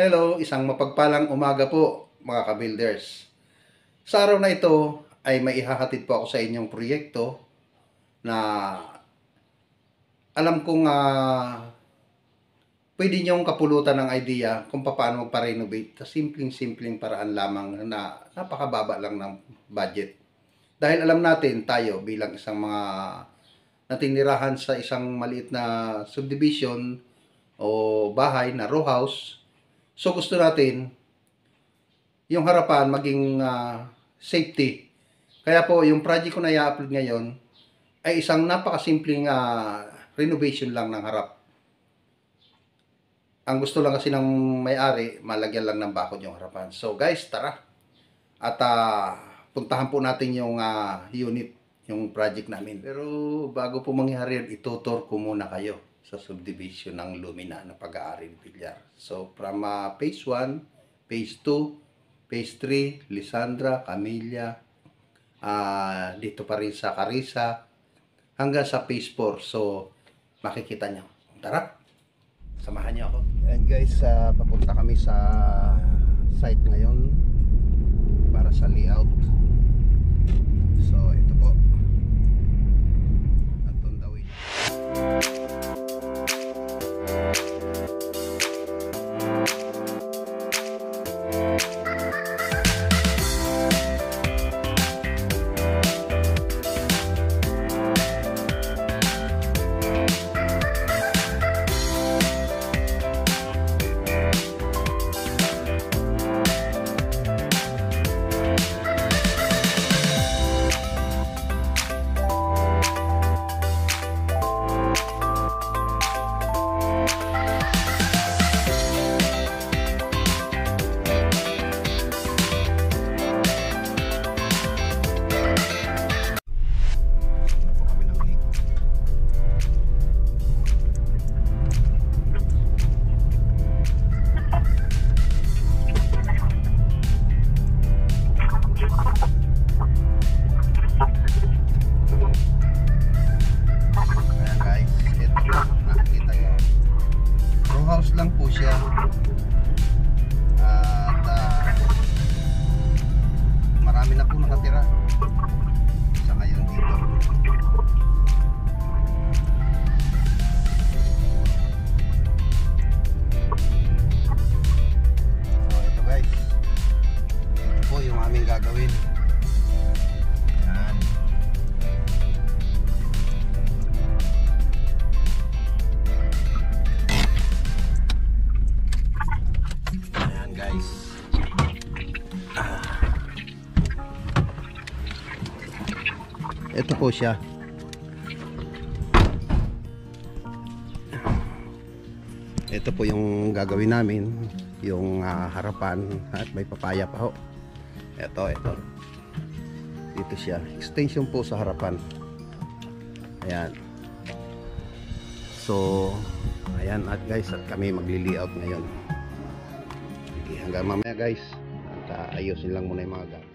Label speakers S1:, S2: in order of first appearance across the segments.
S1: Hello, isang mapagpalang umaga po mga ka-builders. Sa araw na ito ay may ihahatid po ako sa inyong proyekto na alam kong pwede niyong kapulutan ng idea kung paano magpa-renovate sa simpleng-simpleng paraan lamang na napakababa lang ng budget. Dahil alam natin tayo bilang isang mga natinirahan sa isang maliit na subdivision o bahay na row house, so gusto natin yung harapan maging safety. Kaya po yung project ko na i-upload ngayon ay isang napakasimpleng renovation lang ng harap. Ang gusto lang kasi ng may-ari, malagyan lang ng bakod yung harapan. So guys, tara. At puntahan po natin yung unit, yung project namin. Pero bago po mangyari yan, itutur ko muna kayo sa subdivision ng Lumina na pag-aari ng Villar. So from phase 1, phase 2, phase 3, Lisandra, Camilla, dito pa rin sa Carissa, hanggang sa phase 4. So makikita nyo. Tara, samahan nyo ako. And guys, papunta kami sa site ngayon para sa layout. So ito po, at on the way. Lang po siya at marami na po nakatira sa ngayon dito. So ito guys, ito po yung aming gagawin. Ito po siya. Ito po yung gagawin namin, yung harapan, at may papaya pa ho. Ito. Dito siya. Extension po sa harapan. Ayan. So, ayan at guys, at kami magli-layout ngayon. Okay, hanggang mamaya guys. At ayusin lang muna yung mga gamit.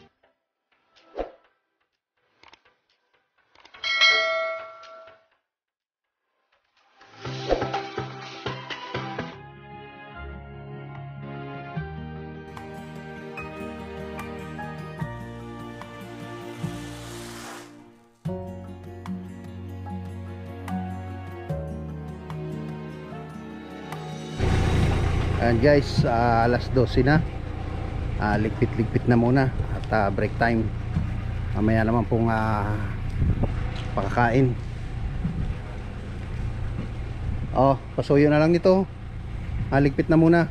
S1: And guys, alas 12 na. Ligpit-ligpit na muna at break time. Mamaya naman pong pakakain. Oh, pasuyo na lang nito. Ligpit na muna.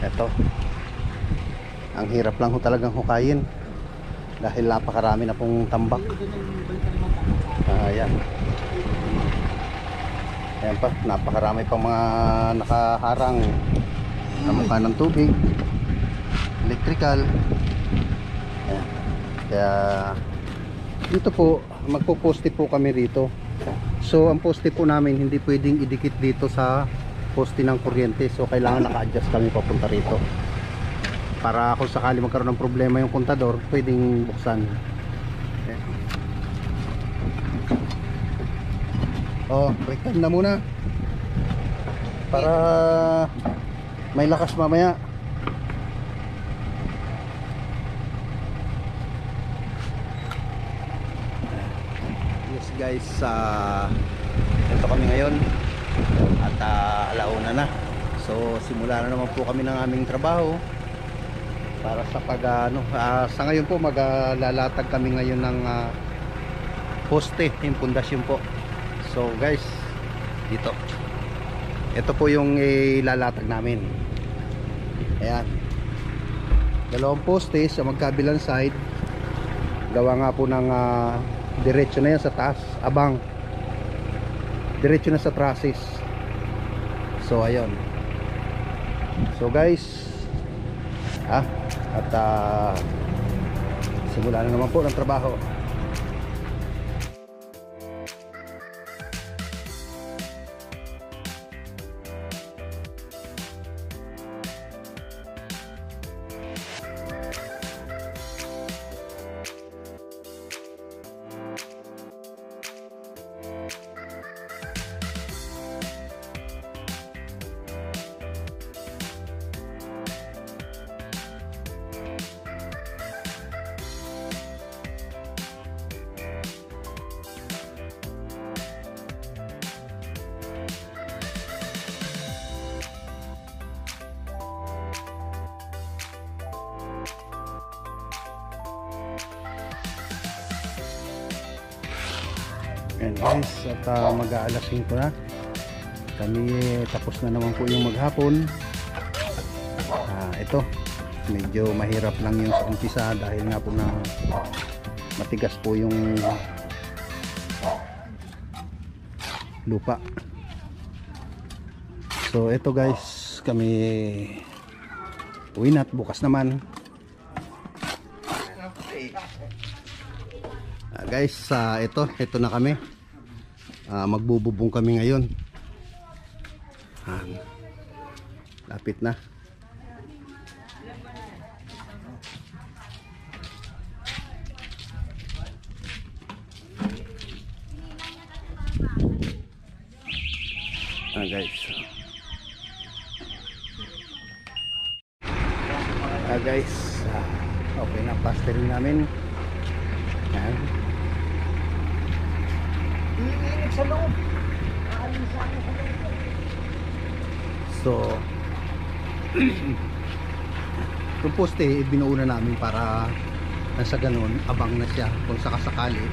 S1: Eto. Ang hirap lang ho talagang hukayin dahil napakarami na pong tambak. Ayan. Ayan pa, napakarami pang mga nakaharang na mukha ng tubig, electrical. Ayan. Kaya dito po, magpo-poste po kami rito. So ang poste po namin hindi pwedeng idikit dito sa poste ng kuryente. So kailangan naka-adjust kami papunta rito para kung sakali magkaroon ng problema yung kontador, pwedeng buksan. Oh, break time na muna. para may lakas mamaya. Yes guys, ito kami ngayon at alauna na. So simula na naman po kami ng aming trabaho para sa sa ngayon po maglalatag kami ngayon ng poste, yung pundasyon po. So guys, ito po yung ilalatag namin. Ayan, dalawang poste sa magkabilang side, gawa nga po ng diretso na yan sa taas, abang diretso na sa trusses. So ayun, so guys, at simula na naman po ng trabaho. Ayan guys, at mag-aalas 5 na kami, tapos na naman po yung maghapon. Ito medyo mahirap lang yung sa umpisa dahil nga po na matigas po yung lupa. So ito guys, kami uwi na at bukas naman. Guys, ito na kami. Magbububong kami ngayon. Lapit na. Guys, okay na plastering namin. Yan. Sa loob. So yung poste binuuna namin para nasa ganun abang na siya kung sakasakali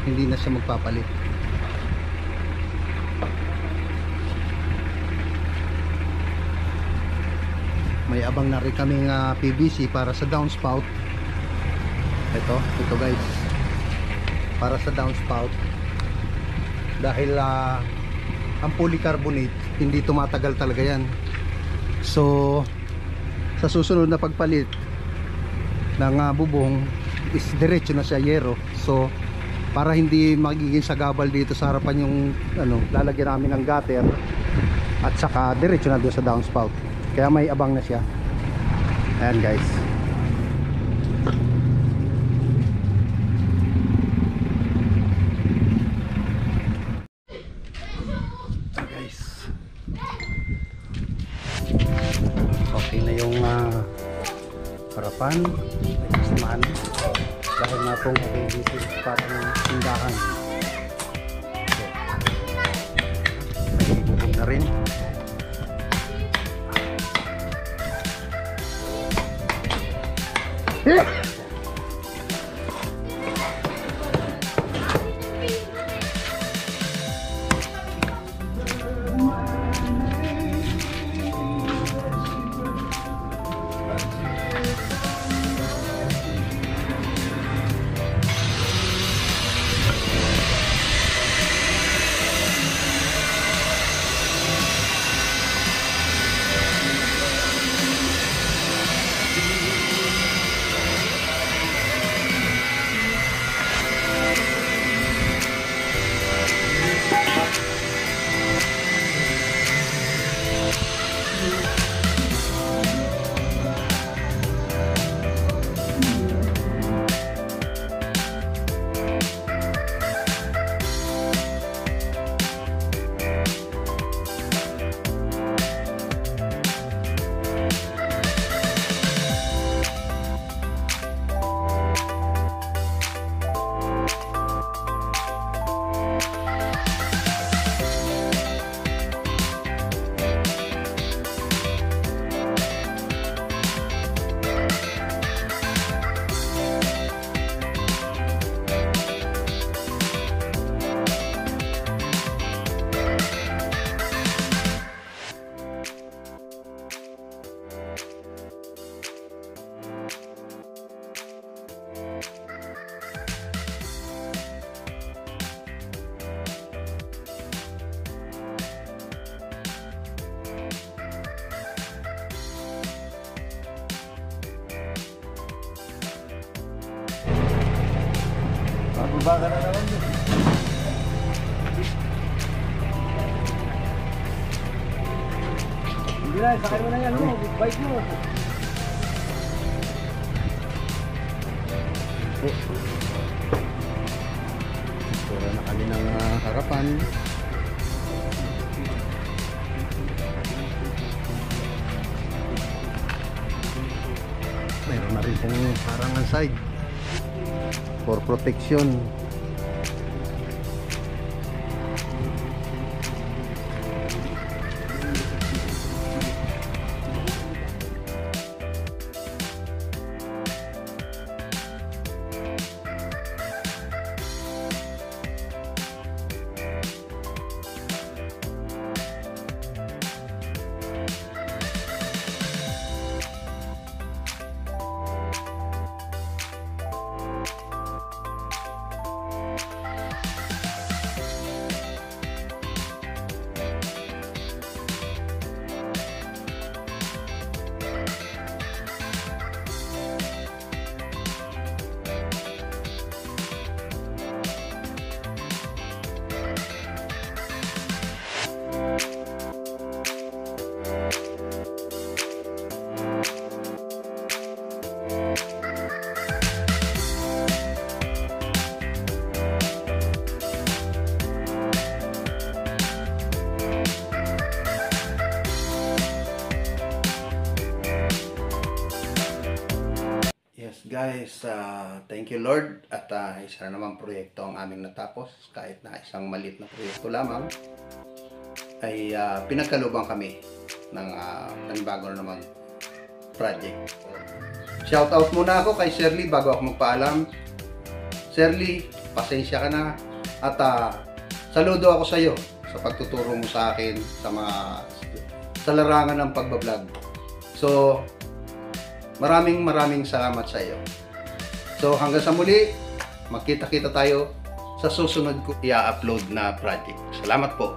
S1: hindi na siya magpapalit. May abang na rin kaming PVC para sa downspout. Ito guys, para sa downspout, dahil ang polycarbonate hindi tumatagal talaga yan. So sa susunod na pagpalit ng bubong is diretso na siya yero. So para hindi magiging sagabal dito sa harapan yung lalagyan namin ng gutter at saka diretso na doon sa downspout, kaya may abang na siya. Ayan guys. Okay na yung harapan. Ayos naman. Dahil nga pong okay dito parang tindahan. So, nagibubog na rin.
S2: Mababa ka na naman doon. Hindi na, sakay mo na yan, no? Bike mo.
S1: Sura na kami ng harapan. Mayroon na rin pong harangan side for protection. Guys, thank you Lord at isa na naman proyekto ang aming natapos. Kahit na isang maliit na proyekto lamang ay pinagkalubang kami ng bago na naman project. Shout out muna ako kay Shirley bago ako magpaalam. Shirley, pasensya ka na at saludo ako sa iyo sa pagtuturo mo sa akin sa larangan ng pagbablog. So maraming salamat sa iyo. So hanggang sa muli, magkita-kita tayo sa susunod ko i-upload na project. Salamat po.